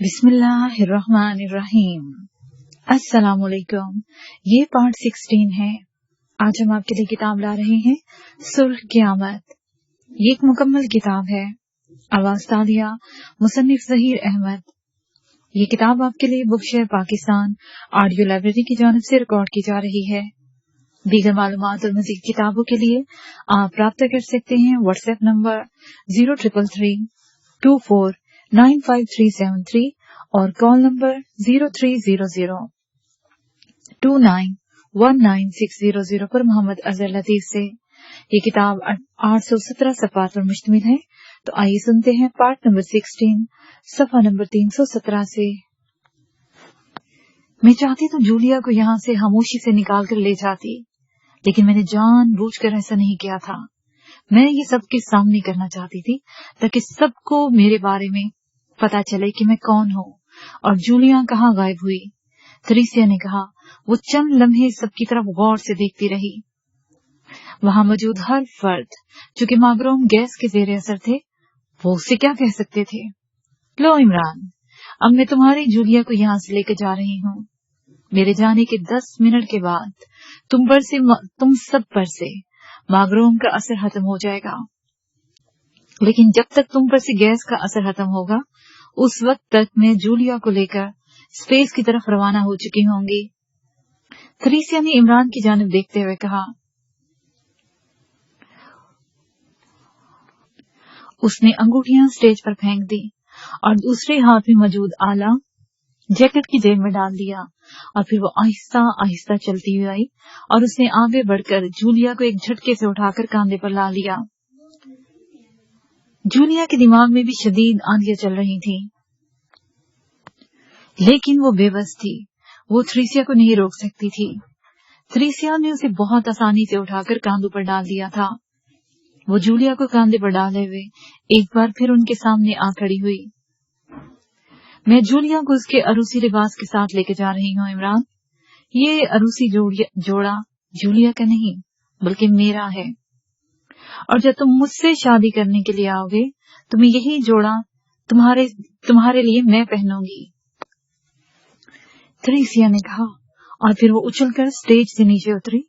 बिस्मिल्लाहिर्रहमानिर्रहीम। अस्सलाम वालेकुम। ये पार्ट 16 है। आज हम आपके लिए किताब ला रहे हैं सुर्ख क़यामत। ये एक मुकम्मल किताब है। आवाज तालिया मुसन्निफ ज़हीर अहमद। ये किताब आपके लिए book share Pakistan audio library की जानिब से रिकॉर्ड की जा रही है। दीगर मालूमात और मज़ीद किताबों के लिए आप राब्ता कर सकते हैं व्हाट्सएप नंबर 0333249573 और कॉल नंबर 0300291960 पर मोहम्मद अजहर लतीफ से। ये किताब 817 सफ़हात पर मुश्तमिल है। तो आइए सुनते हैं पार्ट नंबर 16 सफ़ा नंबर 317 से। मैं चाहती तो जूलिया को यहाँ से खामोशी से निकाल कर ले जाती, लेकिन मैंने जानबूझकर ऐसा नहीं किया था। मैं ये सबके सामने करना चाहती थी ताकि सबको मेरे बारे में पता चले कि मैं कौन हूँ और जूलिया कहाँ गायब हुई। थरीसिया ने कहा। वो चंद लम्हे सबकी तरफ गौर से देखती रही। वहां मौजूद हर फर्द जो कि मागरोम गैस के जेर असर थे, वो उससे क्या कह सकते थे। लो इमरान, अब मैं तुम्हारी जूलिया को यहाँ से लेकर जा रही हूँ। मेरे जाने के 10 मिनट के बाद तुम सब पर से मागरोम का असर खत्म हो जाएगा, लेकिन जब तक तुम पर से गैस का असर खत्म होगा, उस वक्त तक मैं जूलिया को लेकर स्पेस की तरफ रवाना हो चुकी होंगी। थरीसिया ने इमरान की जानिब देखते हुए कहा। उसने अंगूठियां स्टेज पर फेंक दी और दूसरे हाथ में मौजूद आला जैकेट की जेब में डाल दिया, और फिर वो आहिस्ता आहिस्ता चलती हुई आई और उसने आगे बढ़कर जूलिया को एक झटके से उठाकर कांधे पर ला लिया। जूलिया के दिमाग में भी शदीद आंधियां चल रही थी, लेकिन वो बेबस थी। वो थरीसिया को नहीं रोक सकती थी। थरीसिया ने उसे बहुत आसानी से उठाकर कांधों पर डाल दिया था। वो जूलिया को कांधे पर डाले हुए एक बार फिर उनके सामने आ खड़ी हुई। मैं जूलिया को उसके अरूसी लिबास के साथ लेकर जा रही हूँ इमरान। ये अरूसी जोड़ा जूलिया का नहीं बल्कि मेरा है, और जब तुम मुझसे शादी करने के लिए आओगे तो मैं यही जोड़ा तुम्हारे लिए मैं पहनूंगी, थरीसिया ने कहा। और फिर वो उछलकर स्टेज से नीचे उतरी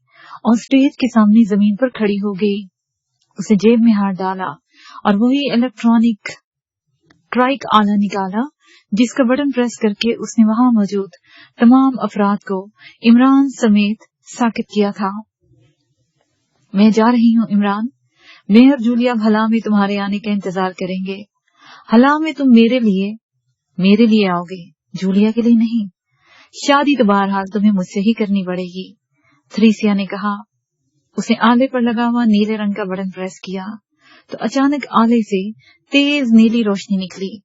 और स्टेज के सामने जमीन पर खड़ी हो गई। उसे जेब में हाथ डाला और वही इलेक्ट्रॉनिक ट्राइक आला निकाला जिसका बटन प्रेस करके उसने वहां मौजूद तमाम अफराद को इमरान समेत साकित किया था। मैं जा रही हूँ इमरान। मैं और जूलिया हला में तुम्हारे आने का इंतजार करेंगे। हला में तुम मेरे लिए आओगे, जूलिया के लिए नहीं। शादी तो बहरहाल तुम्हें मुझसे ही करनी पड़ेगी, थरीसिया ने कहा। उसने आले पर लगा हुआ नीले रंग का बटन प्रेस किया तो अचानक आले से तेज नीली रोशनी निकली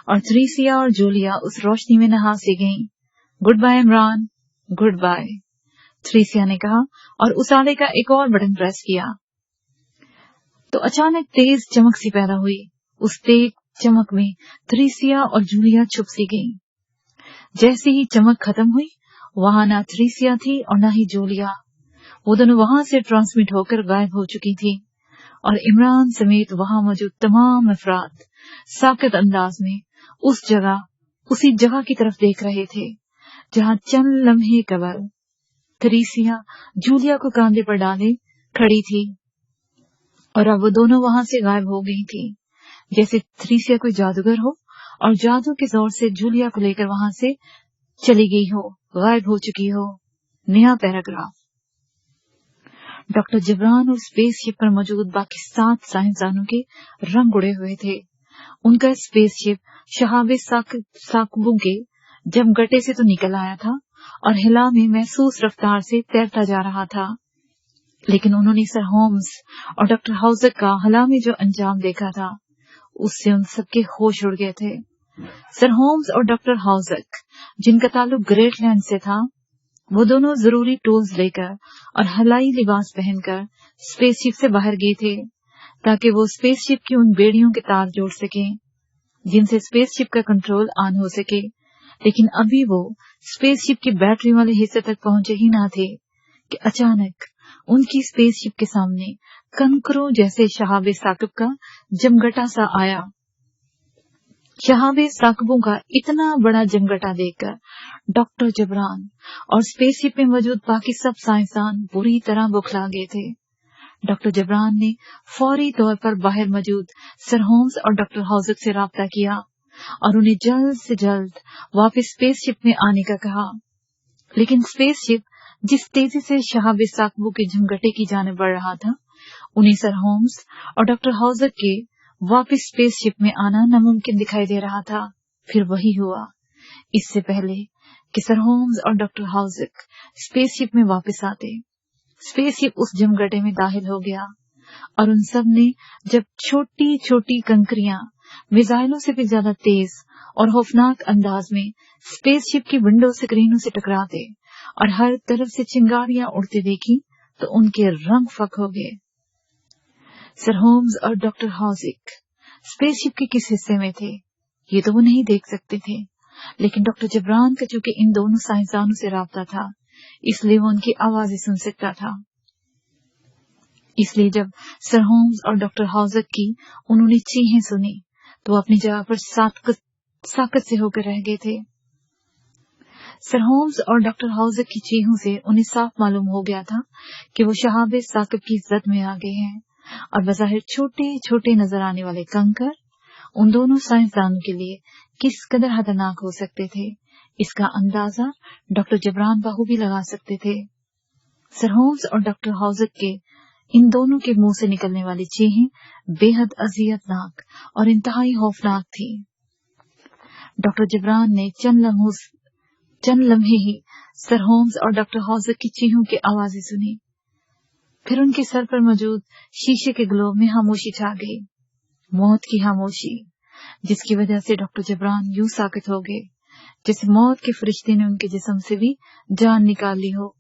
और थरीसिया और जूलिया उस रोशनी में नहा सी गईं। Goodbye Imran, goodbye, Theresia ने कहा और उस आले का एक और बटन प्रेस किया तो अचानक तेज चमक सी पैदा हुई। उस तेज चमक में थरीसिया और जूलिया छुप सी गईं। जैसे ही चमक खत्म हुई, वहां ना थरीसिया थी और ना ही जूलिया। वो दोनों वहां से ट्रांसमिट होकर गायब हो चुकी थी और इमरान समेत वहां मौजूद तमाम अफराद साकित अंदाज में उसी जगह की तरफ देख रहे थे जहां चंद लम्हे कबल थरीसिया जूलिया को कांधे पर डाले खड़ी थी, और अब वो दोनों वहां से गायब हो गई थी, जैसे थरीसिया कोई जादूगर हो और जादू के जोर से जूलिया को लेकर वहां से चली गई हो, गायब हो चुकी हो। नया पैराग्राफ। डॉक्टर जबरान और स्पेसशिप पर मौजूद बाकी 7 साइंसदानों के रंग उड़े हुए थे। उनका स्पेसशिप शहाबे साकबों के जम गटे से तो निकल आया था और हिला में महसूस रफ्तार से तैरता जा रहा था, लेकिन उन्होंने सर होम्स और डॉक्टर हाउजक का हला में जो अंजाम देखा था, उससे उन सबके होश उड़ गए थे। सर होम्स और डॉक्टर हाउजक, जिनका ताल्लुक ग्रेटलैंड से था, वो दोनों जरूरी टूल्स लेकर और हलाई लिबास पहनकर स्पेसशिप से बाहर गए थे ताकि वो स्पेसशिप की उन बेड़ियों के तार जोड़ सकें जिनसे स्पेसशिप का कंट्रोल ऑन हो सके। लेकिन अभी वो स्पेसशिप की बैटरी वाले हिस्से तक पहुंचे ही ना थे कि अचानक उनकी स्पेसशिप के सामने कंकरों जैसे शहाबे साकिब का जमघटा सा आया शहाबे साकबों का इतना बड़ा जमघटा देखकर डॉक्टर जबरान और स्पेसशिप में मौजूद बाकी सब साइंसदान बुरी तरह बौखला गए थे। डॉक्टर जबरान ने फौरी तौर पर बाहर मौजूद सर होम्स और डॉक्टर हॉजक से राब्ता किया और उन्हें जल्द से जल्द वापस स्पेसशिप में आने का कहा। लेकिन स्पेसशिप जिस तेजी से शहाबे साकबों के झमघटे की जानिब बढ़ रहा था, उन्हें सर होम्स और डॉक्टर हॉजक के वापस स्पेसशिप में आना नामुमकिन दिखाई दे रहा था। फिर वही हुआ। इससे पहले कि सर होम्स और डॉक्टर हॉजक स्पेसशिप में वापस आते, स्पेसशिप उस जमघटे में दाखिल हो गया और उन सब ने जब छोटी छोटी कंकरियां मिसाइलों से भी ज्यादा तेज और खौफनाक अंदाज में स्पेसशिप की विंडो स्क्रीनों से टकराते और हर तरफ से चिंगारियां उड़ते देखी तो उनके रंग फक हो गए। सर होम्स और डॉक्टर हॉजक स्पेसशिप के किस हिस्से में थे ये तो वो नहीं देख सकते थे, लेकिन डॉक्टर जबरान का चूंकि इन दोनों साइंसदानों से राब्ता था, इसलिए वो उनकी आवाजें सुन सकता था। इसलिए जब सर होम्स और डॉक्टर हॉजक की उन्होंने चीखें सुनी तो वो अपनी जगह पर साकत से होकर रह गए थे। सर होम्स और डॉक्टर हॉजक की चीखों से उन्हें साफ मालूम हो गया था कि वो शहाबे साकब की जद में आ गए हैं और बज़ाहिर छोटे छोटे नजर आने वाले कंकर उन दोनों साइंसदानों के लिए किस कदर खतरनाक हो सकते थे, इसका अंदाजा डॉक्टर जबरान बाखूबी लगा सकते थे। सर होम्स और डॉक्टर हॉजक के इन दोनों के मुंह से निकलने वाली चीखें बेहद अजियतनाक और इंतहाई खौफनाक थी। डॉक्टर जबरान ने चंद लम्हे ही सर होम्स और डॉक्टर हॉजक की चीखों की आवाजें सुनी। फिर उनके सर पर मौजूद शीशे के ग्लोब में खामोशी छा गई, मौत की खामोशी, जिसकी वजह से डॉक्टर जबरान यूं साकित हो गए जैसे मौत के फरिश्ते ने उनके जिस्म से भी जान निकाल ली हो।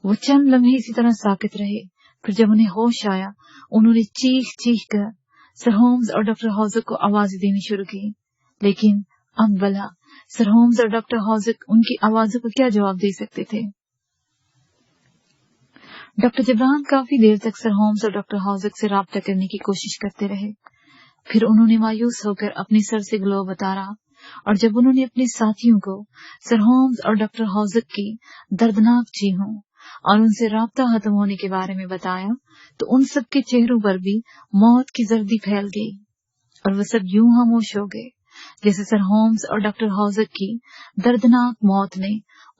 वो चंद लम्हे इसी तरह साकित रहे। फिर जब उन्हें होश आया, उन्होंने चीख चीख कर सर होम्स और डॉक्टर हॉजक को आवाज देनी शुरू की। लेकिन अब भला सर होम्स और डॉक्टर हॉजक उनकी आवाजों को क्या जवाब दे सकते थे। डॉक्टर जबरान काफी देर तक सर होम्स और डॉक्टर हॉजक से राब्ता करने की कोशिश करते रहे। फिर उन्होंने मायूस होकर अपने सर से ग्लोब उतारा और जब उन्होंने अपने साथियों को सर होम्स और डॉक्टर हॉजक की दर्दनाक चीखों और उनसे राब्ता खत्म होने के बारे में बताया तो उन सब के चेहरों पर भी मौत की जर्दी फैल गई और वो सब यूं खामोश हो गए जैसे सर होम्स और डॉक्टर हॉजक की दर्दनाक मौत ने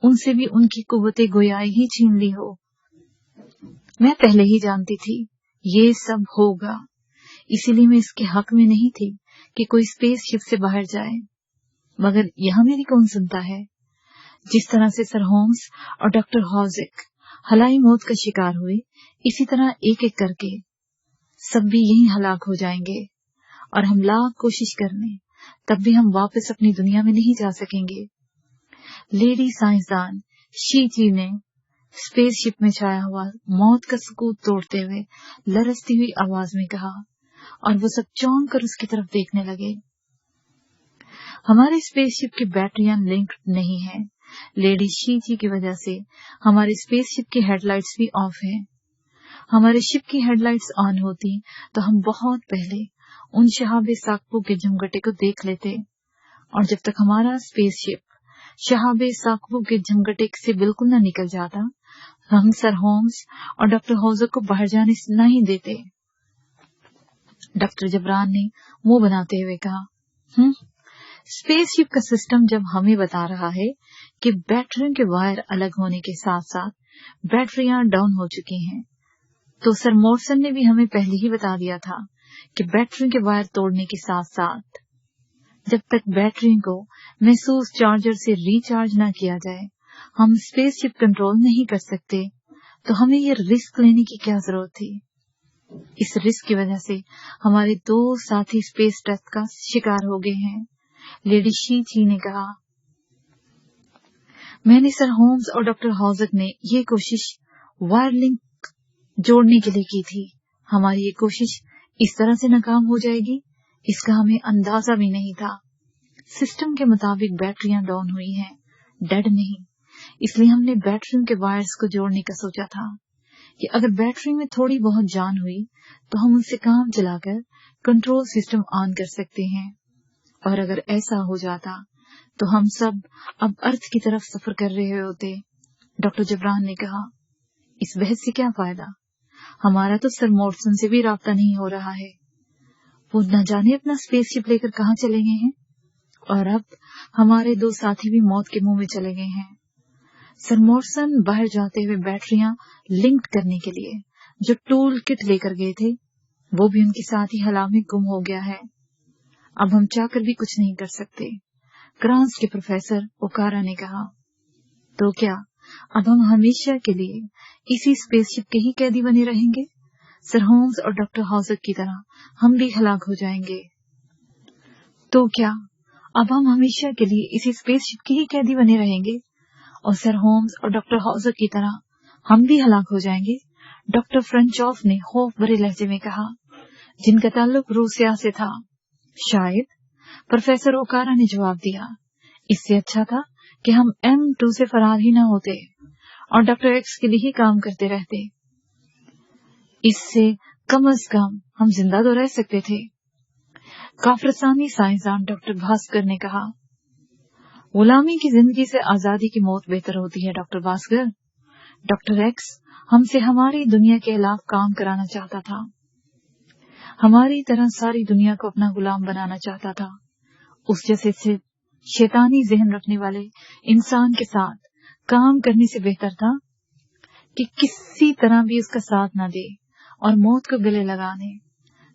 उनसे भी उनकी कुव्वते गोयाई ही छीन ली हो। मैं पहले ही जानती थी ये सब होगा, इसीलिए मैं इसके हक में नहीं थी कि कोई स्पेसशिप से बाहर जाए, मगर यहाँ मेरी कौन सुनता है। जिस तरह से सर होम्स और डॉक्टर हॉजक हलाई मौत का शिकार हुए, इसी तरह एक एक करके सब भी यहीं हलाक हो जाएंगे और हम लाख कोशिश करने तब भी हम वापस अपनी दुनिया में नहीं जा सकेंगे। लेडी साइंसदान शी जी ने स्पेसशिप में छाया हुआ मौत का सुकूत तोड़ते हुए लरसती हुई आवाज में कहा और वो सब चौंक कर उसकी तरफ देखने लगे। हमारे स्पेसशिप की बैटरियां लिंक्ड नहीं है। लेडी शी जी की वजह से हमारे स्पेसशिप की हेडलाइट्स भी ऑफ हैं। हमारे शिप की हेडलाइट्स ऑन होती तो हम बहुत पहले उन शहाबे साकबों के झमघटे को देख लेते, और जब तक हमारा स्पेसशिप शहाबे साकबों के झमघटे से बिल्कुल न निकल जाता, हम सर होम्स और डॉक्टर हॉजक को बाहर जाने नहीं देते। डॉक्टर जबरान ने मुंह बनाते हुए कहा, स्पेसशिप का सिस्टम जब हमें बता रहा है कि बैटरियों के वायर अलग होने के साथ साथ बैटरियां डाउन हो चुकी हैं, तो सर मॉर्सन ने भी हमें पहले ही बता दिया था कि बैटरियों के वायर तोड़ने के साथ साथ जब तक बैटरियों को महसूस चार्जर से रिचार्ज न किया जाए, हम स्पेसशिप कंट्रोल नहीं कर सकते। तो हमें ये रिस्क लेने की क्या जरूरत थी। इस रिस्क की वजह से हमारे 2 साथी स्पेस डेथ का शिकार हो गए हैं। लेडी शी जी ने कहा, मैंने सर होम्स और डॉक्टर हॉजक ने ये कोशिश वायर लिंक जोड़ने के लिए की थी। हमारी ये कोशिश इस तरह से नाकाम हो जाएगी, इसका हमें अंदाजा भी नहीं था। सिस्टम के मुताबिक बैटरियां डाउन हुई हैं, डेड नहीं। इसलिए हमने बैटरियों के वायर्स को जोड़ने का सोचा था कि अगर बैटरी में थोड़ी बहुत जान हुई तो हम उनसे काम चलाकर कंट्रोल सिस्टम ऑन कर सकते हैं। और अगर ऐसा हो जाता तो हम सब अब अर्थ की तरफ सफर कर रहे होते। डॉक्टर जबरान ने कहा, इस बहस से क्या फायदा, हमारा तो सर मॉर्सन से भी राब्ता नहीं हो रहा है। वो न जाने अपना स्पेसशिप लेकर कहाँ चले गए हैं, और अब हमारे 2 साथी भी मौत के मुंह में चले गए हैं। सर मॉर्सन बाहर जाते हुए बैटरियां लिंक करने के लिए जो टूल किट लेकर गए थे वो भी उनके साथ ही हवा में गुम हो गया है। अब हम चाहकर भी कुछ नहीं कर सकते, क्रांस के प्रोफेसर ओकारा ने कहा। तो क्या अब हम हमेशा के लिए इसी स्पेसशिप के ही कैदी बने रहेंगे? सर होम्स और डॉक्टर हाउसर की तरह हम भी हलाक हो जाएंगे। तो क्या अब हम हमेशा के लिए इसी स्पेसशिप के ही कैदी बने रहेंगे और सर होम्स और डॉक्टर हाउसर की तरह हम भी हलाक हो जाएंगे? डॉक्टर फ्रेंचॉफ ने खौफ भरे लहजे में कहा, जिनका ताल्लुक रूसिया से था। शायद, प्रोफेसर ओकारा ने जवाब दिया। इससे अच्छा था कि हम M2 से फरार ही न होते और डॉक्टर एक्स के लिए ही काम करते रहते। इससे कम से कम हम जिंदा तो रह सकते थे। काफरसानी साइंसदान डॉक्टर भास्कर ने कहा, गुलामी की जिंदगी से आजादी की मौत बेहतर होती है डॉक्टर भास्कर। डॉक्टर एक्स हमसे हमारी दुनिया के खिलाफ काम कराना चाहता था, हमारी तरह सारी दुनिया को अपना गुलाम बनाना चाहता था। उस जैसे शैतानी जहन रखने वाले इंसान के साथ काम करने से बेहतर था कि किसी तरह भी उसका साथ न दे और मौत को गले लगा ले,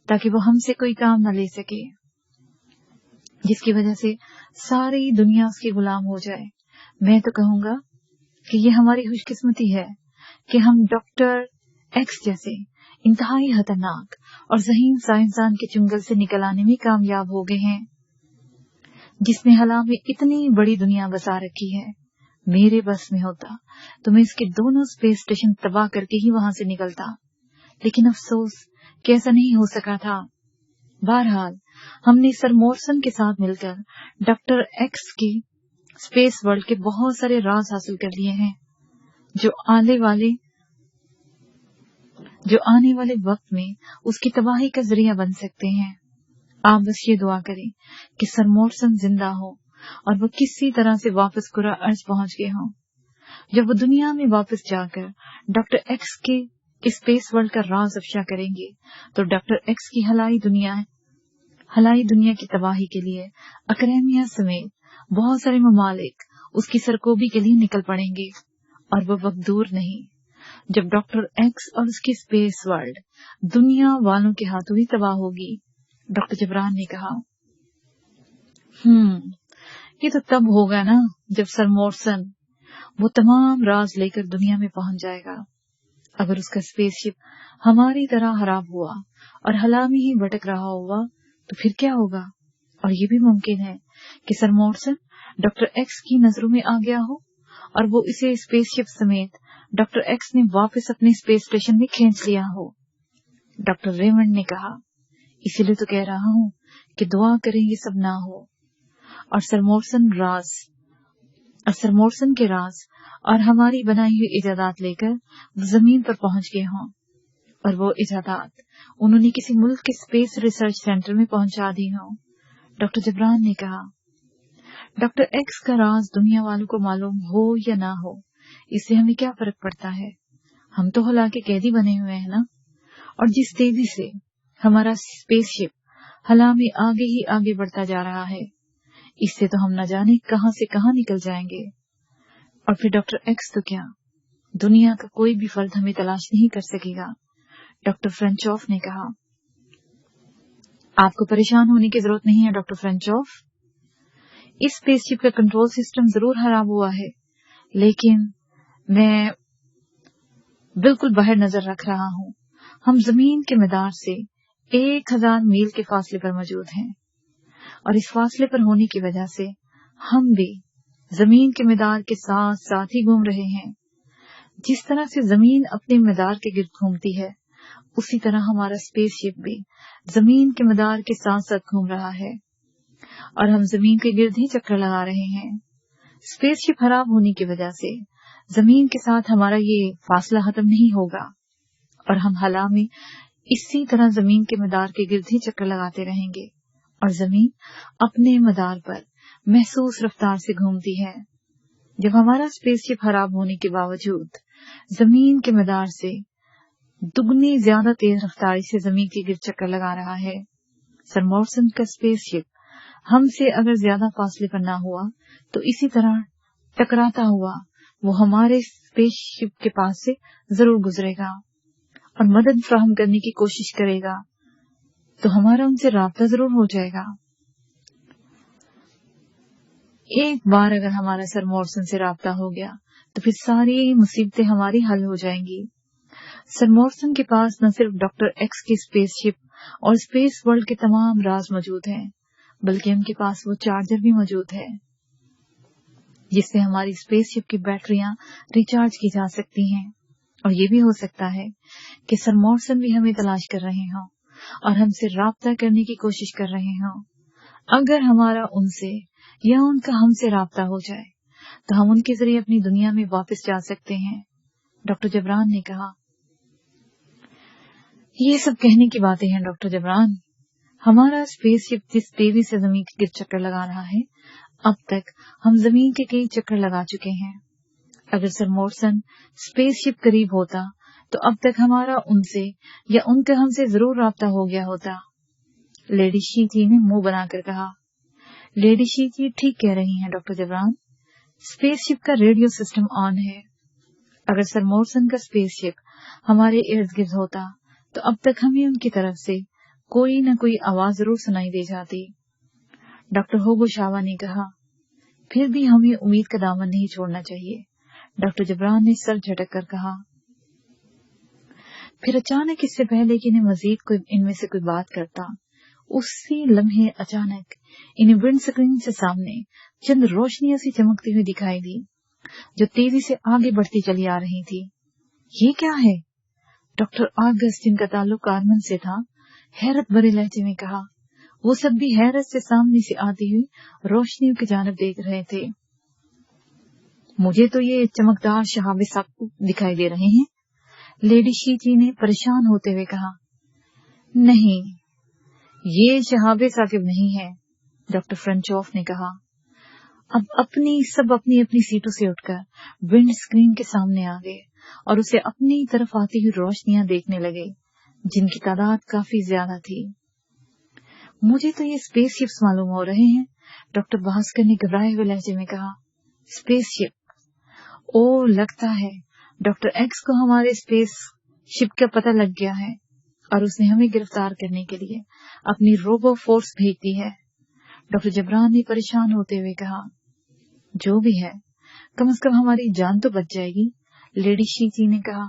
ताकि वो हमसे कोई काम न ले सके, जिसकी वजह से सारी दुनिया उसकी गुलाम हो जाए। मैं तो कहूंगा कि ये हमारी खुशकिस्मती है कि हम डॉक्टर एक्स जैसे इंतहाई खतरनाक और ज़हीन साइंसदान के चुंगल से निकल आने में कामयाब हो गए हैं, जिसने हला में इतनी बड़ी दुनिया बसा रखी है। मेरे बस में होता तो मैं इसके दोनों स्पेस स्टेशन तबाह करके ही वहां से निकलता, लेकिन अफसोस कि ऐसा नहीं हो सका था। बहरहाल हमने सर मॉर्सन के साथ मिलकर डॉक्टर एक्स की स्पेस वर्ल्ड के बहुत सारे राज हासिल कर लिए हैं, जो आने वाले वक्त में उसकी तबाही का जरिया बन सकते हैं। आप बस ये दुआ करें कि सर मॉर्सन जिंदा हो और वो किसी तरह से वापस कुरा अर्ज पहुंच गए हों। जब वो दुनिया में वापस जाकर डॉक्टर एक्स के स्पेस वर्ल्ड का राज अफशा करेंगे तो डॉक्टर एक्स की हलाई दुनिया की तबाही के लिए अकरेमिया समेत बहुत सारे ममालिक उसकी सरकोबी के लिए निकल पड़ेंगे, और वो वक्त दूर नहीं जब डॉक्टर एक्स और उसकी स्पेस वर्ल्ड दुनिया वालों के हाथों ही तबाह होगी। डॉक्टर जबरान ने कहा, ये तो तब होगा ना जब सर मॉर्सन वो तमाम राज लेकर दुनिया में पहुंच जाएगा। अगर उसका स्पेसशिप हमारी तरह खराब हुआ और हला में ही भटक रहा हुआ तो फिर क्या होगा? और ये भी मुमकिन है कि सर मॉर्सन डॉक्टर एक्स की नजरों में आ गया हो और वो इसे स्पेसशिप समेत डॉक्टर एक्स ने वापस अपने स्पेस स्टेशन में खींच लिया हो। डॉक्टर रेमंड ने कहा, इसीलिए तो कह रहा हूँ कि दुआ करें ये सब ना हो और सर मॉर्सन के राज और हमारी बनाई हुई इजादात लेकर जमीन पर पहुंच गए हों, और वो इजादात उन्होंने किसी मुल्क के स्पेस रिसर्च सेंटर में पहुंचा दी हों। डॉक्टर जबरान ने कहा, डॉक्टर एक्स का राज दुनिया वालों को मालूम हो या ना हो, इससे हमें क्या फर्क पड़ता है? हम तो हला के कैदी बने हुए हैं ना। और जिस तेजी से हमारा स्पेसशिप हला में आगे ही आगे बढ़ता जा रहा है, इससे तो हम न जाने कहां से कहां निकल जाएंगे। और फिर डॉक्टर एक्स तो क्या, दुनिया का कोई भी फर्द हमें तलाश नहीं कर सकेगा। डॉक्टर फ्रेंचॉफ ने कहा, आपको परेशान होने की जरूरत नहीं है डॉक्टर फ्रेंचॉफ। इस स्पेसशिप का कंट्रोल सिस्टम जरूर खराब हुआ है, लेकिन मैं बिल्कुल बाहर नजर रख रहा हूँ। हम जमीन के मैदान से 1000 मील के फासले पर मौजूद हैं, और इस फासले पर होने की वजह से हम भी जमीन के मैदान के साथ साथ ही घूम रहे हैं। जिस तरह से जमीन अपने मैदान के गिर्द घूमती है, उसी तरह हमारा स्पेसशिप भी जमीन के मैदान के साथ साथ घूम रहा है, और हम जमीन के गिर्द ही चक्कर लगा रहे हैं। स्पेसशिप खराब होने की वजह से जमीन के साथ हमारा ये फासला खत्म नहीं होगा, और हम हला में इसी तरह जमीन के मैदान के गिर्द ही चक्कर लगाते रहेंगे, और जमीन अपने मदार पर महसूस रफ्तार से घूमती है। जब हमारा स्पेसशिप खराब होने के बावजूद जमीन के मदार से दुगनी ज्यादा तेज रफ्तारी से जमीन के गिर्द चक्कर लगा रहा है, सर मॉर्सन का स्पेसशिप हमसे अगर ज्यादा फासले पर ना हुआ तो इसी तरह टकराता हुआ वो हमारे स्पेसशिप के पास से जरूर गुजरेगा और मदद फराहम करने की कोशिश करेगा, तो हमारा उनसे राब्ता जरूर हो जाएगा। एक बार अगर हमारा सर मॉर्सन से राब्ता हो गया तो फिर सारी मुसीबतें हमारी हल हो जाएंगी। सर मॉर्सन के पास न सिर्फ डॉक्टर एक्स की स्पेसशिप और स्पेस वर्ल्ड के तमाम राज मौजूद हैं, बल्कि उनके पास वो चार्जर भी मौजूद है जिससे हमारी स्पेसशिप की बैटरियां रिचार्ज की जा सकती हैं। और ये भी हो सकता है कि सर मॉर्सन भी हमें तलाश कर रहे हों और हमसे राब्ता करने की कोशिश कर रहे हों। अगर हमारा उनसे या उनका हमसे राब्ता हो जाए तो हम उनके जरिए अपनी दुनिया में वापस जा सकते हैं, डॉक्टर जबरान ने कहा। ये सब कहने की बातें हैं डॉक्टर जबरान। हमारा स्पेसशिप जिस तेजी से जमीन के गिर्द चक्कर लगा रहा है, अब तक हम जमीन के कई चक्कर लगा चुके हैं। अगर सर मॉर्सन स्पेसशिप करीब होता तो अब तक हमारा उनसे या उनका हमसे जरूर राब्ता हो गया होता, लेडी शीची ने मुंह बनाकर कहा। लेडी शीची ठीक कह रही हैं डॉक्टर जबरान, स्पेसशिप का रेडियो सिस्टम ऑन है। अगर सर मॉर्सन का स्पेसशिप हमारे इर्द गिर्द होता तो अब तक हमें उनकी तरफ से कोई न कोई आवाज जरूर सुनाई दे जाती, डॉक्टर होगोशावा ने कहा। फिर भी हमें उम्मीद का दामन नहीं छोड़ना चाहिए, डॉक्टर जबरान ने सर झटक कर कहा। फिर अचानक इससे पहले कि इन्हें मजीद कोई इनमें से कोई बात करता, उसी लम्हे अचानक इन्हें विंड स्क्रीन से सामने चंद रोशनियां सी चमकती हुई दिखाई दी जो तेजी से आगे बढ़ती चली आ रही थी। ये क्या है? डॉक्टर आगस्ट, जिनका ताल्लुक कारमन से था, हैरत भरे लहजे में कहा। वो सब भी हैरत से सामने से आती हुई रोशनियों की जानिब देख रहे थे। मुझे तो ये चमकदार शहाबे साकिब दिखाई दे रहे हैं, लेडी शीची ने परेशान होते हुए कहा। नहीं, ये शहाबे साकिब नहीं है, डॉक्टर फ्रेंचॉफ ने कहा। अब अपनी अपनी सीटों से उठकर विंड स्क्रीन के सामने आ गए और उसे अपनी तरफ आती हुई रोशनियां देखने लगे जिनकी तादाद काफी ज्यादा थी। मुझे तो ये स्पेसशिप्स मालूम हो रहे हैं, डॉक्टर भास्कर ने घबराए हुए लहजे में कहा। स्पेसशिप? ओ, लगता है डॉक्टर एक्स को हमारे स्पेसशिप का पता लग गया है और उसने हमें गिरफ्तार करने के लिए अपनी रोबो फोर्स भेज दी है, डॉक्टर जबरान ने परेशान होते हुए कहा। जो भी है, कम से कम हमारी जान तो बच जाएगी, लेडी शीची ने कहा।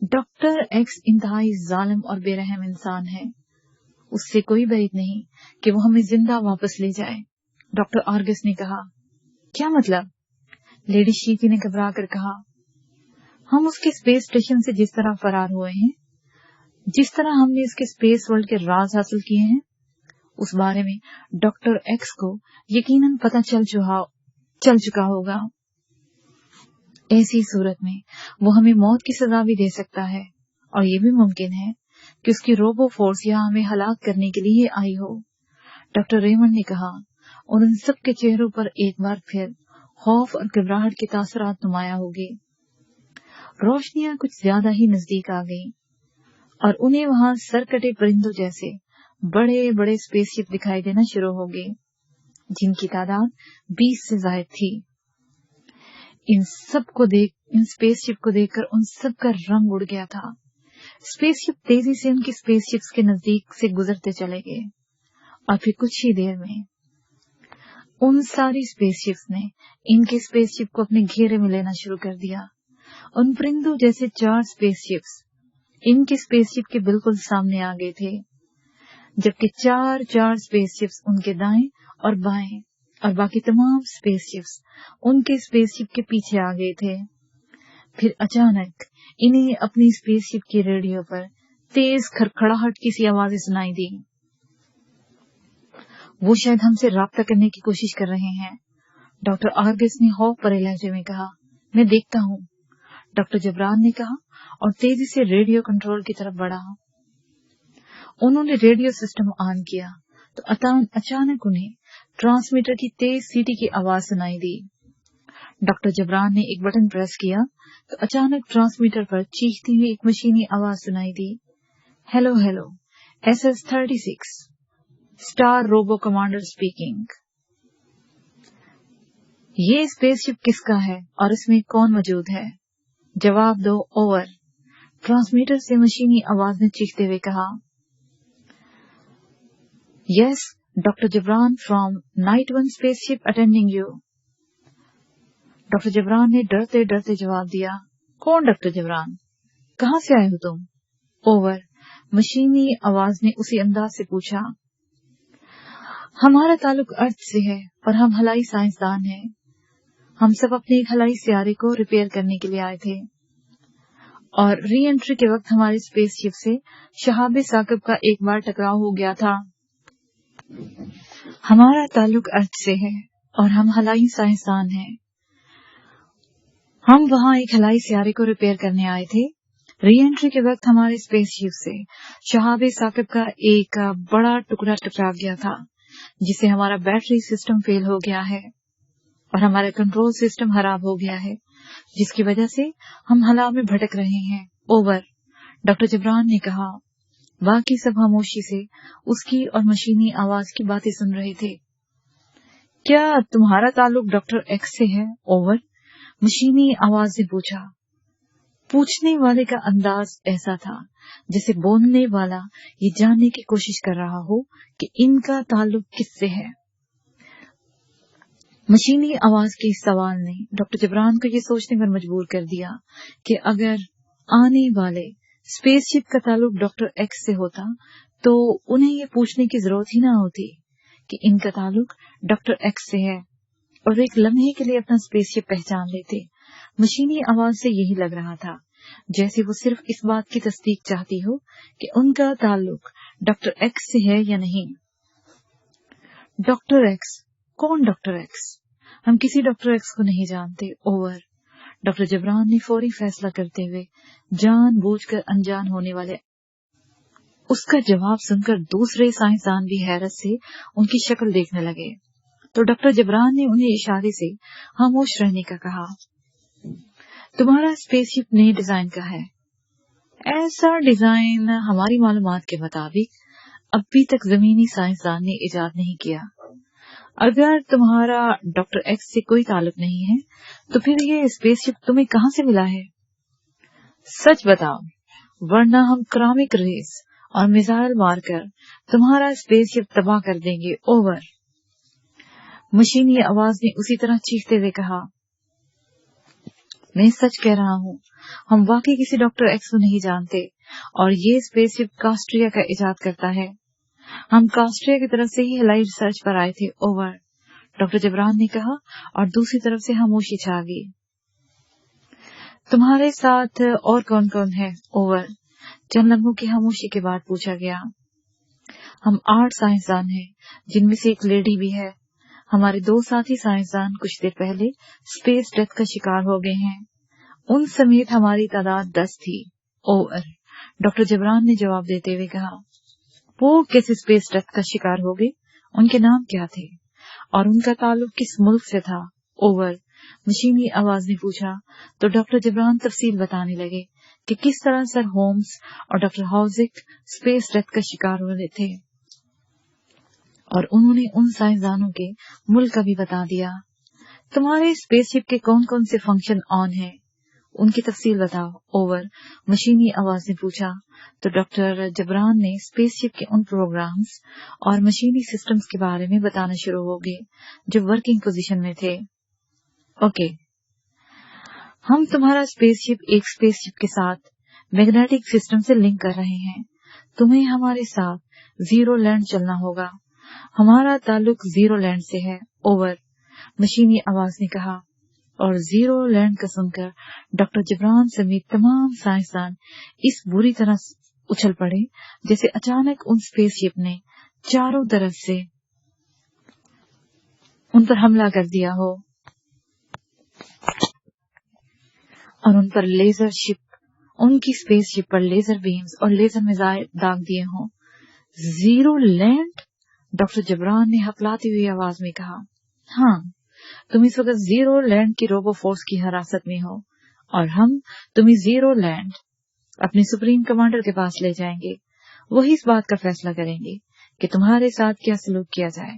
डॉक्टर एक्स इंतहाई जालिम और बेरहम इंसान है, उससे कोई बैद नहीं कि वो हमें जिंदा वापस ले जाए, डॉक्टर आर्गस ने कहा। क्या मतलब? लेडी शीची ने घबरा कर कहा। हम उसके स्पेस स्टेशन से जिस तरह फरार हुए हैं, जिस तरह हमने इसके स्पेस वर्ल्ड के राज हासिल किए हैं, उस बारे में डॉक्टर एक्स को यकीनन पता चल चुका होगा। ऐसी सूरत में वो हमें मौत की सजा भी दे सकता है और ये भी मुमकिन है कि उसकी रोबो फोर्स यहाँ हमें हलाक करने के लिए आई हो, डॉक्टर रेमंड ने कहा। और उन सब के चेहरों पर एक बार फिर खौफ और घबराहट के तासरात नुमाया हो गए। रोशनियां कुछ ज्यादा ही नजदीक आ गईं और उन्हें वहां सरकटे परिंदों जैसे बड़े बड़े स्पेसशिप दिखाई देना शुरू हो गए जिनकी तादाद 20 से ज्यादा थी। इन स्पेसशिप को देखकर उन सब का रंग उड़ गया था। स्पेसशिप तेजी से उनकी स्पेसशिप्स के नजदीक से गुजरते चले गए और फिर कुछ ही देर में उन सारी स्पेसशिप्स ने इनके स्पेसशिप को अपने घेरे में लेना शुरू कर दिया। उन परिंदों जैसे 4 स्पेसशिप्स इनके स्पेसशिप के बिल्कुल सामने आ गए थे, जबकि 4 स्पेसशिप्स उनके दाएं और बाएं और बाकी तमाम स्पेसशिप्स उनके स्पेसशिप के पीछे आ गए थे। फिर अचानक इन्हें अपनी स्पेसशिप के रेडियो पर तेज खड़खड़ाहट की सी आवाजें सुनाई दी। वो शायद हमसे राब्ता करने की कोशिश कर रहे हैं, डॉक्टर आर्गस ने खौफ भरे लहजे में कहा। मैं देखता हूँ, डॉक्टर जबरान ने कहा और तेजी से रेडियो कंट्रोल की तरफ बढ़ा। उन्होंने रेडियो सिस्टम ऑन किया तो अचानक उन्हें ट्रांसमीटर की तेज सीटी की आवाज सुनाई दी। डॉक्टर जबरान ने एक बटन प्रेस किया तो अचानक ट्रांसमीटर पर चीखती हुई एक मशीनी आवाज सुनाई दी। Hello hello, SS-36 star robo commander speaking. ये स्पेसशिप किसका है और इसमें कौन मौजूद है? जवाब दो, ओवर। ट्रांसमीटर से मशीनी आवाज ने चीखते हुए कहा। Yes, doctor Jibran from night 1 spaceship attending you. Doctor Jibran ने डरते डरते जवाब दिया। कौन डॉक्टर जबरान? कहाँ से आए हो तुम? ओवर। मशीनी आवाज ने उसी अंदाज से पूछा। हमारा ताल्लुक अर्थ से है और हम हवाई साइंसदान हैं। हम सब अपने एक हवाई सियारे को रिपेयर करने के लिए आए थे और री एंट्री के वक्त हमारे स्पेसशिप से शहाब साकिब का एक बार टकराव हो गया था। हमारा ताल्लुक अर्थ से है और हम हवाई साइंसदान हैं। हम वहाँ एक हवाई सियारे को रिपेयर करने आए थे। री एंट्री के वक्त हमारे स्पेसशिप से शहाब साकिब का एक बड़ा टुकड़ा टकरा गया था, जिससे हमारा बैटरी सिस्टम फेल हो गया है और हमारा कंट्रोल सिस्टम खराब हो गया है, जिसकी वजह से हम हवा में भटक रहे हैं। ओवर। डॉक्टर जबरान ने कहा। बाकी सब खामोशी से उसकी और मशीनी आवाज की बातें सुन रहे थे। क्या तुम्हारा ताल्लुक डॉक्टर एक्स से है? ओवर। मशीनी आवाज ने पूछा। पूछने वाले का अंदाज ऐसा था जैसे बोलने वाला ये जानने की कोशिश कर रहा हो कि इनका ताल्लुक किससे है। मशीनी आवाज के इस सवाल ने डॉक्टर जबरान को ये सोचने पर मजबूर कर दिया कि अगर आने वाले स्पेसशिप का ताल्लुक डॉक्टर एक्स से होता तो उन्हें ये पूछने की जरूरत ही ना होती कि इनका ताल्लुक डॉक्टर एक्स से है, और एक लम्हे के लिए अपना स्पेसशिप पहचान लेते। मशीनी आवाज से यही लग रहा था जैसे वो सिर्फ इस बात की तस्दीक चाहती हो कि उनका ताल्लुक डॉक्टर एक्स से है या नहीं। Doctor x? कौन डॉक्टर एक्स? हम किसी डॉक्टर एक्स को नहीं जानते। ओवर। डॉक्टर जबरान ने फौरी फैसला करते हुए जानबूझकर अनजान होने वाले उसका जवाब सुनकर दूसरे साइंसदान भी हैरत से उनकी शक्ल देखने लगे। तो डॉक्टर जबरान ने उन्हें इशारे से खामोश रहने का कहा। तुम्हारा स्पेसशिप नए डिजाइन का है। ऐसा डिजाइन हमारी मालूमात के मुताबिक अभी तक जमीनी साइंसदान ने इजाद नहीं किया। अगर तुम्हारा डॉक्टर एक्स से कोई ताल्लुक नहीं है तो फिर ये स्पेसशिप तुम्हें कहाँ से मिला है? सच बताओ, वरना हम करामिक रेस और मिसाइल मारकर तुम्हारा स्पेसशिप तबाह कर देंगे। ओवर। मशीनी आवाज ने उसी तरह चीखते हुए कहा। मैं सच कह रहा हूँ, हम वाकई किसी डॉक्टर एक्स को नहीं जानते और ये स्पेसशिप कास्ट्रिया का इजाद करता है। हम कास्ट्रिया की तरफ से ही हवाई रिसर्च पर आए थे। ओवर। डॉक्टर जबरान ने कहा और दूसरी तरफ से खामोशी छा गई। तुम्हारे साथ और कौन कौन है? ओवर। चंद लम्हों की खामोशी के बाद पूछा गया। हम 8 साइंसदान हैं, जिनमें से एक लेडी भी है। हमारे 2 साथी साइंसदान कुछ देर पहले स्पेस डेथ का शिकार हो गए हैं। उन समेत हमारी तादाद 10 थी। ओवर। डॉक्टर जबरान ने जवाब देते हुए कहा। वो कैसे स्पेस डेथ का शिकार हो गए? उनके नाम क्या थे और उनका ताल्लुक किस मुल्क से था? ओवर। मशीनी आवाज ने पूछा तो डॉक्टर जबरान तफसील बताने लगे कि किस तरह सर होम्स और डॉक्टर हाउजिक स्पेस डेथ का शिकार हुए थे, और उन्होंने उन साइंसदानों के मुल्क का भी बता दिया। तुम्हारे स्पेसशिप के कौन कौन से फंक्शन ऑन हैं, उनकी तफसील बताओ। ओवर। मशीनी आवाज ने पूछा तो डॉक्टर जबरान ने स्पेसशिप के उन प्रोग्राम्स और मशीनी सिस्टम्स के बारे में बताना शुरू हो गए जो वर्किंग पोजीशन में थे। ओके, हम तुम्हारा स्पेसशिप एक स्पेसशिप के साथ मैग्नेटिक सिस्टम से लिंक कर रहे हैं। तुम्हें हमारे साथ जीरो लैंड चलना होगा। हमारा ताल्लुक जीरो लैंड से है। ओवर। मशीनी आवाज ने कहा, और जीरो लैंड का सुनकर डॉक्टर जबरान समेत तमाम साइंसदान इस बुरी तरह उछल पड़े जैसे अचानक उन स्पेसशिप ने चारों तरफ से उन पर हमला कर दिया हो और उन पर लेजर शिप, उनकी स्पेसशिप पर लेजर बीम्स और लेजर मिसाइल दाग दिए हों। Zero land? डॉक्टर जबरान ने हकलाती हुई आवाज में कहा, हाँ, तुम इस वक्त जीरो लैंड की रोबो फोर्स की हिरासत में हो और हम तुम्हें जीरो लैंड अपने सुप्रीम कमांडर के पास ले जाएंगे। वही इस बात का फैसला करेंगे कि तुम्हारे साथ क्या सलूक किया जाए,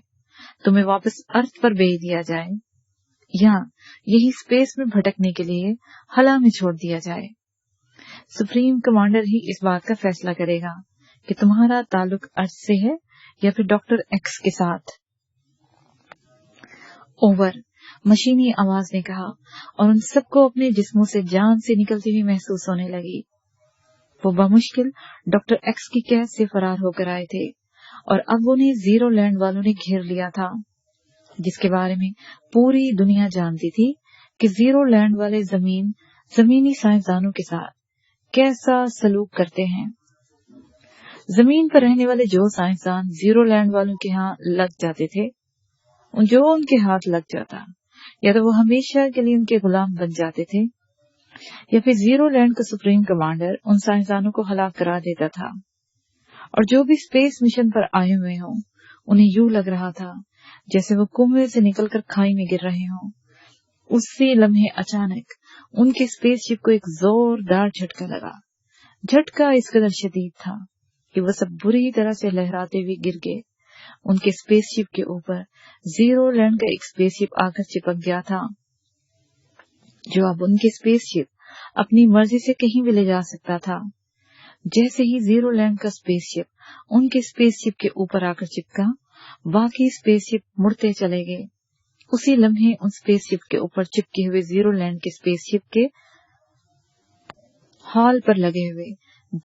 तुम्हें वापस अर्थ पर भेज दिया जाए या यही स्पेस में भटकने के लिए हला में छोड़ दिया जाए। सुप्रीम कमांडर ही इस बात का फैसला करेगा कि तुम्हारा ताल्लुक अर्थ से है या फिर डॉक्टर एक्स के साथ। ओवर, मशीनी आवाज ने कहा, और उन सबको अपने जिस्मों से जान से निकलती हुई महसूस होने लगी। वो बमुश्किल डॉक्टर एक्स की कैद से फरार होकर आए थे और अब उन्हें जीरो लैंड वालों ने घेर लिया था, जिसके बारे में पूरी दुनिया जानती थी कि जीरो लैंड वाले जमीनी साइंसदानों के साथ कैसा सलूक करते हैं। जमीन पर रहने वाले जो साइंसदान जीरो लैंड वालों के यहाँ लग जाते थे, जो उनके हाथ लग जाता, या तो वो हमेशा के लिए उनके गुलाम बन जाते थे या फिर जीरो लैंड का सुप्रीम कमांडर उन साइंसदानों को हलाक करा देता था। और जो भी स्पेस मिशन पर आए हुए हों, उन्हें यूं लग रहा था जैसे वो कुएं से निकलकर खाई में गिर रहे हों। उसी लम्हे अचानक उनके स्पेसशिप को एक जोरदार झटका लगा। झटका इस कदर शदीद था कि वो सब बुरी तरह से लहराते हुए गिर गए। उनके स्पेसशिप के ऊपर जीरो लैंड का एक स्पेसशिप आकर चिपक गया था, जो अब उनके स्पेसशिप अपनी मर्जी से कहीं भी ले जा सकता था। जैसे ही जीरो लैंड का स्पेसशिप उनके स्पेसशिप के ऊपर आकर चिपका, बाकी स्पेसशिप मुड़ते चले गए। उसी लम्हे उन स्पेसशिप के ऊपर चिपके हुए जीरो लैंड के स्पेसशिप के हॉल पर लगे हुए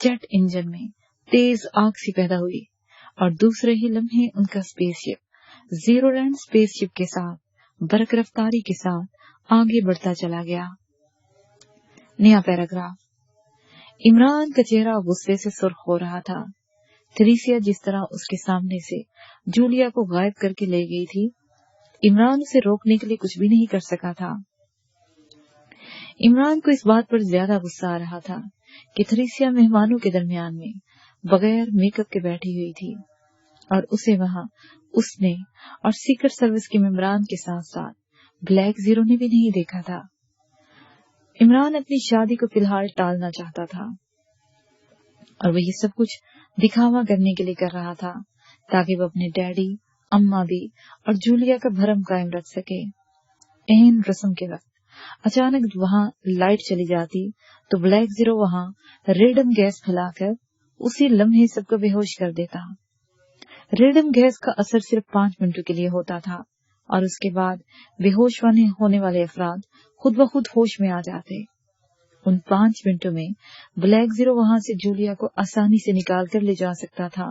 जेट इंजन में तेज आग सी पैदा हुई और दूसरे ही लम्हे उनका स्पेसशिप जीरो लैंड स्पेसशिप के साथ बरक रफ्तारी के साथ आगे बढ़ता चला गया। नया पैराग्राफ। इमरान का चेहरा गुस्से से सुर्ख हो रहा था। थ्रेसिया जिस तरह उसके सामने से जूलिया को गायब करके ले गई थी, इमरान उसे रोकने के लिए कुछ भी नहीं कर सका था। इमरान को इस बात पर ज्यादा गुस्सा आ रहा था कि थ्रेसिया मेहमानों के दरमियान में बगैर मेकअप के बैठी हुई थी और उसे वहां उसने और सीक्रेट सर्विस के मेंबरान के साथ साथ ब्लैक जीरो ने भी नहीं देखा था। इमरान अपनी शादी को फिलहाल टालना चाहता था और वो ये सब कुछ दिखावा करने के लिए कर रहा था ताकि वो अपने डैडी, अम्मा भी और जूलिया का भरम कायम रख सके। एन रस्म के वक्त अचानक वहां लाइट चली जाती तो ब्लैक जीरो वहां रेडम गैस फैलाकर उसी लम्हे सबको बेहोश कर देता। रेडम गैस का असर सिर्फ 5 मिनटों के लिए होता था और उसके बाद बेहोश होने वाले अफराद खुद ब खुद होश में आ जाते। उन 5 मिनटों में ब्लैक जीरो वहां से जूलिया को आसानी से निकाल कर ले जा सकता था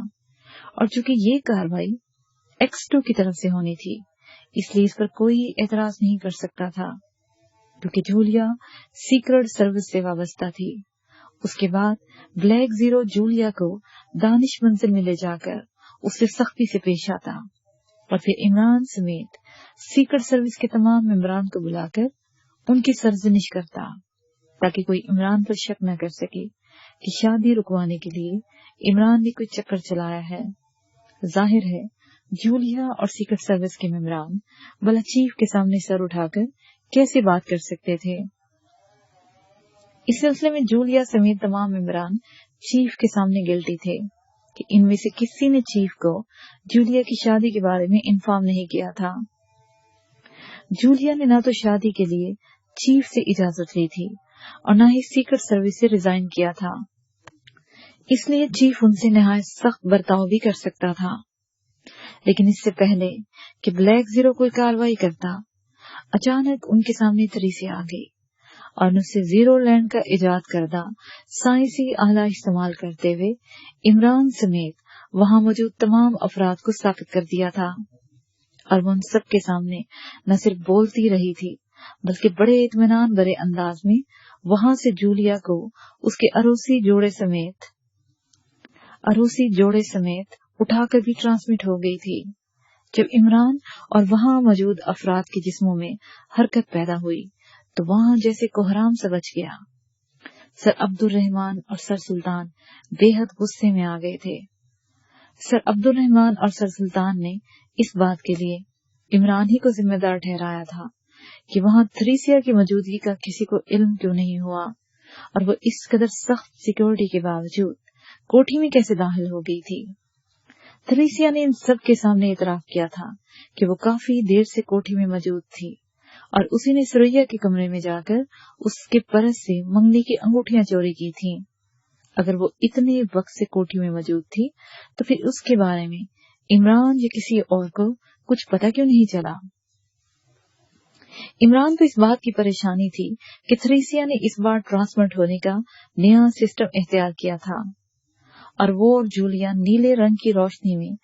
और चूंकि ये कार्रवाई X2 की तरफ से होनी थी, इसलिए इस पर कोई एतराज नहीं कर सकता था क्योंकि जूलिया सीक्रेट सर्विस से वाबस्ता थी। उसके बाद ब्लैक जीरो जूलिया को दानिश मंजिल में ले जाकर उससे सख्ती से पेश आता और फिर इमरान समेत सीक्रेट सर्विस के तमाम मेंबरान को बुलाकर उनकी सरजनिश करता ताकि कोई इमरान पर शक न कर सके कि शादी रुकवाने के लिए इमरान ने कोई चक्कर चलाया है। जाहिर है जूलिया और सीक्रेट सर्विस के मेंबरान भला चीफ के सामने सर उठाकर कैसे बात कर सकते थे। इस सिलसिले में जूलिया समेत तमाम मेंबरान चीफ के सामने गिल्टी थे कि इनमें से किसी ने चीफ को जूलिया की शादी के बारे में इन्फॉर्म नहीं किया था। जूलिया ने न तो शादी के लिए चीफ से इजाजत ली थी और न ही सीक्रेट सर्विस से रिजाइन किया था, इसलिए चीफ उनसे नहायत सख्त बर्ताव भी कर सकता था। लेकिन इससे पहले कि ब्लैक जीरो कोई कार्रवाई करता, अचानक उनके सामने थ्रेसिया आ गई और उससे जीरो लैंड का इजाद करदा साइंसी आला इस्तेमाल करते हुए इमरान समेत वहां मौजूद तमाम अफराद को साबित कर दिया था और वो उन सब के सामने न सिर्फ बोलती रही थी बल्कि बड़े इत्मीनान भरे अंदाज में वहां से जूलिया को उसके अरोसी जोड़े समेत उठाकर भी ट्रांसमिट हो गई थी। जब इमरान और वहां मौजूद अफराद के जिस्मों में हरकत पैदा हुई तो वहां जैसे कोहराम सा बच गया। सर अब्दुल रहमान और सर सुल्तान बेहद गुस्से में आ गए थे। सर अब्दुर्रहमान और सर सुल्तान ने इस बात के लिए इमरान ही को जिम्मेदार ठहराया था कि वहां थ्रेसिया की मौजूदगी का किसी को इल्म क्यों नहीं हुआ और वो इस कदर सख्त सिक्योरिटी के बावजूद कोठी में कैसे दाखिल हो गई थी। थ्रेसिया ने इन सब के सामने इतराफ किया था कि वो काफी देर से कोठी में मौजूद थी और उसी ने सुरैया के कमरे में जाकर उसके परस से मंगनी की अंगूठियां चोरी की थी। अगर वो इतने वक्त से कोठी में मौजूद थी तो फिर उसके बारे में इमरान या किसी और को कुछ पता क्यों नहीं चला। इमरान को इस बात की परेशानी थी कि थ्रेसिया ने इस बार ट्रांसमिट होने का नया सिस्टम इख्तियार किया था और वो और जूलिया नीले रंग की रोशनी में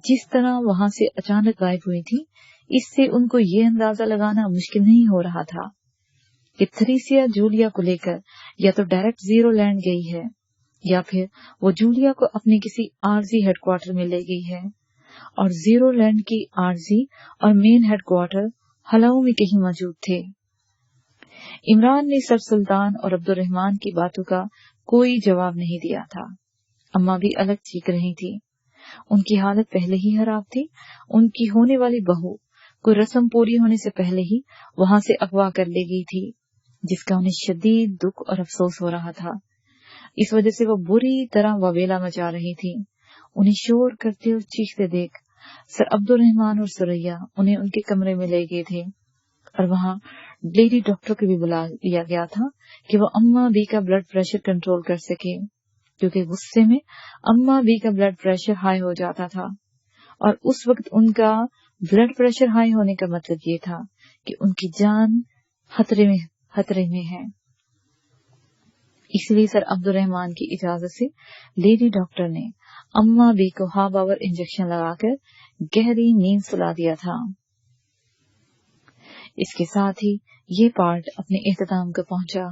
जिस तरह वहां से अचानक गायब हुई थी, इससे उनको ये अंदाजा लगाना मुश्किल नहीं हो रहा था कि थ्रेसिया जूलिया को लेकर या तो डायरेक्ट जीरो लैंड गई है या फिर वो जूलिया को अपने किसी आरजी हेडक्वार्टर में ले गई है और जीरो लैंड की आरजी और मेन हेडक्वार्टर हलाऊ में कहीं मौजूद थे। इमरान ने सर सुल्तान और अब्दुर्रहमान की बातों का कोई जवाब नहीं दिया था। अम्मा भी अलग चीख रही थी। उनकी हालत पहले ही खराब थी। उनकी होने वाली बहू को रस्म पूरी होने से पहले ही वहां से अगवा कर ले गई थी, जिसका उन्हें शदीद दुख और अफसोस हो रहा था। इस वजह से वो बुरी तरह ववेला मचा रही थी। उन्हें शोर करते और चीखते देख सर अब्दुर्रहमान और सुरैया उन्हें उनके कमरे में ले गए थे और वहां लेडी डॉक्टर को भी बुला लिया गया था कि वो अम्मा बी का ब्लड प्रेशर कंट्रोल कर सके, क्योंकि गुस्से में अम्मा बी का ब्लड प्रेशर हाई हो जाता था और उस वक्त उनका ब्लड प्रेशर हाई होने का मतलब ये था कि उनकी जान खतरे में है। इसलिए सर अब्दुर्रहमान की इजाजत से लेडी डॉक्टर ने अम्मा बी को हाफ आवर इंजेक्शन लगाकर गहरी नींद सुला दिया था। इसके साथ ही ये पार्ट अपने इख्तिताम को पहुंचा।